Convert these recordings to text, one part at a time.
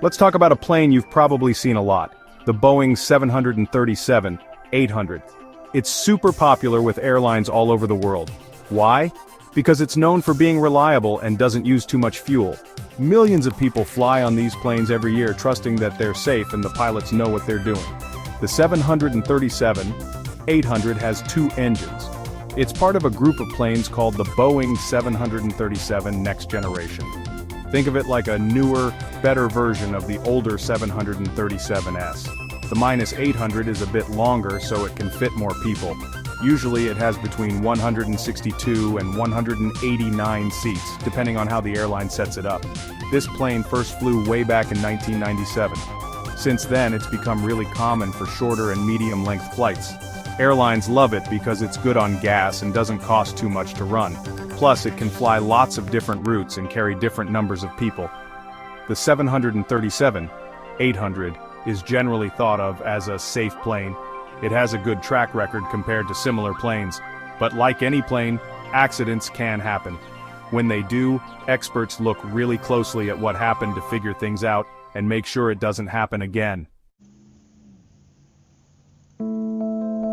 Let's talk about a plane you've probably seen a lot, the Boeing 737-800. It's super popular with airlines all over the world. Why? Because it's known for being reliable and doesn't use too much fuel. Millions of people fly on these planes every year trusting that they're safe and the pilots know what they're doing. The 737-800 has two engines. It's part of a group of planes called the Boeing 737 Next Generation. Think of it like a newer, better version of the older 737S. The -800 is a bit longer so it can fit more people. Usually it has between 162 and 189 seats, depending on how the airline sets it up. This plane first flew way back in 1997. Since then it's become really common for shorter and medium-length flights. Airlines love it because it's good on gas and doesn't cost too much to run. Plus it can fly lots of different routes and carry different numbers of people. The 737-800 is generally thought of as a safe plane. It has a good track record compared to similar planes, but like any plane, accidents can happen. When they do, experts look really closely at what happened to figure things out and make sure it doesn't happen again.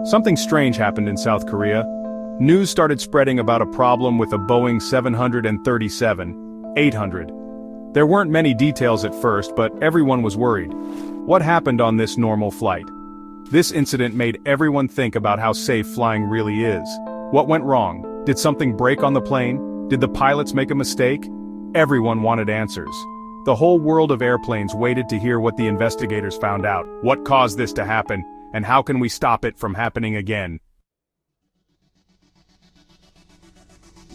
Something strange happened in South Korea. News started spreading about a problem with a Boeing 737-800. There weren't many details at first, but everyone was worried. What happened on this normal flight? This incident made everyone think about how safe flying really is. What went wrong? Did something break on the plane? Did the pilots make a mistake? Everyone wanted answers. The whole world of airplanes waited to hear what the investigators found out. What caused this to happen, and how can we stop it from happening again?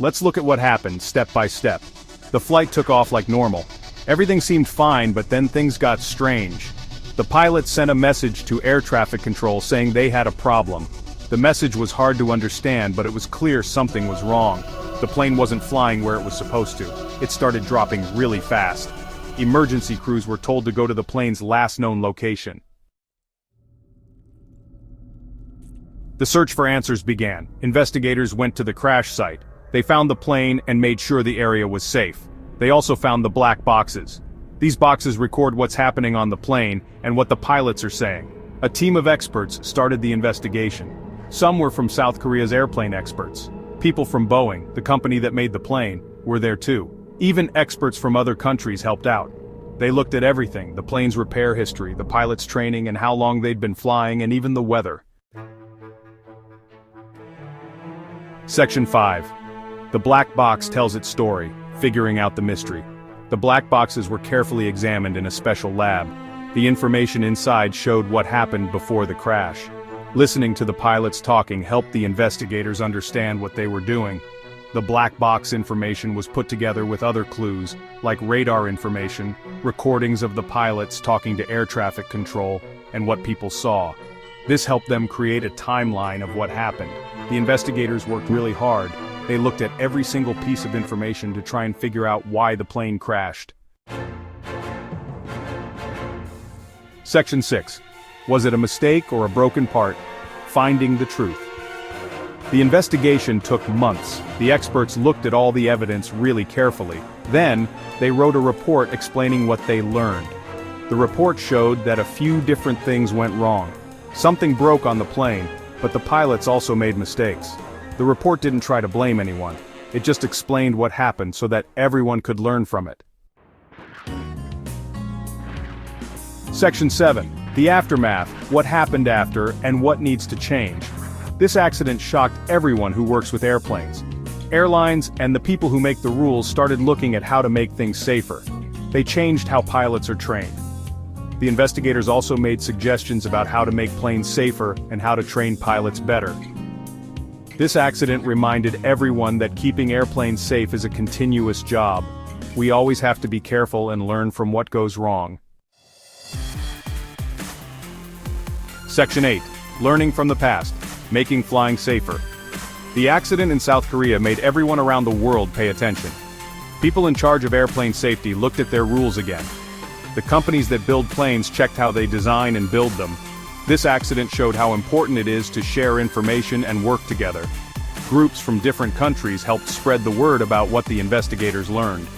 Let's look at what happened, step by step. The flight took off like normal. Everything seemed fine, but then things got strange. The pilots sent a message to air traffic control saying they had a problem. The message was hard to understand, but it was clear something was wrong. The plane wasn't flying where it was supposed to. It started dropping really fast. Emergency crews were told to go to the plane's last known location. The search for answers began. Investigators went to the crash site. They found the plane and made sure the area was safe. They also found the black boxes. These boxes record what's happening on the plane and what the pilots are saying. A team of experts started the investigation. Some were from South Korea's airplane experts. People from Boeing, the company that made the plane, were there too. Even experts from other countries helped out. They looked at everything, the plane's repair history, the pilot's training and how long they'd been flying, and even the weather. Section 5. The black box tells its story, figuring out the mystery. The black boxes were carefully examined in a special lab. The information inside showed what happened before the crash. Listening to the pilots talking helped the investigators understand what they were doing. The black box information was put together with other clues, like radar information, recordings of the pilots talking to air traffic control, and what people saw. This helped them create a timeline of what happened. The investigators worked really hard. They looked at every single piece of information to try and figure out why the plane crashed. Section 6. Was it a mistake or a broken part? Finding the truth. The investigation took months. The experts looked at all the evidence really carefully. Then, they wrote a report explaining what they learned. The report showed that a few different things went wrong. Something broke on the plane, but the pilots also made mistakes. The report didn't try to blame anyone. It just explained what happened so that everyone could learn from it. Section 7. The aftermath, what happened after, and what needs to change. This accident shocked everyone who works with airplanes. Airlines and the people who make the rules started looking at how to make things safer. They changed how pilots are trained. The investigators also made suggestions about how to make planes safer and how to train pilots better. This accident reminded everyone that keeping airplanes safe is a continuous job. We always have to be careful and learn from what goes wrong. Section 8. Learning from the past, making flying safer. The accident in South Korea made everyone around the world pay attention. People in charge of airplane safety looked at their rules again. The companies that build planes checked how they design and build them. This accident showed how important it is to share information and work together. Groups from different countries helped spread the word about what the investigators learned.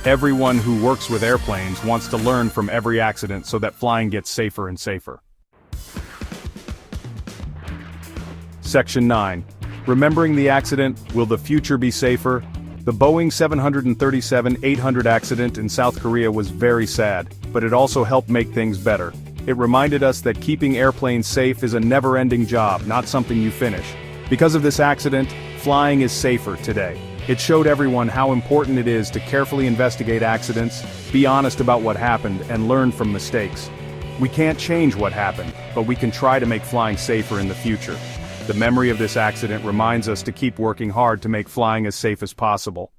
Everyone who works with airplanes wants to learn from every accident so that flying gets safer and safer. Section 9. Remembering the accident, will the future be safer? The Boeing 737-800 accident in South Korea was very sad, but it also helped make things better. It reminded us that keeping airplanes safe is a never-ending job, not something you finish. Because of this accident, flying is safer today. It showed everyone how important it is to carefully investigate accidents, be honest about what happened, and learn from mistakes. We can't change what happened, but we can try to make flying safer in the future. The memory of this accident reminds us to keep working hard to make flying as safe as possible.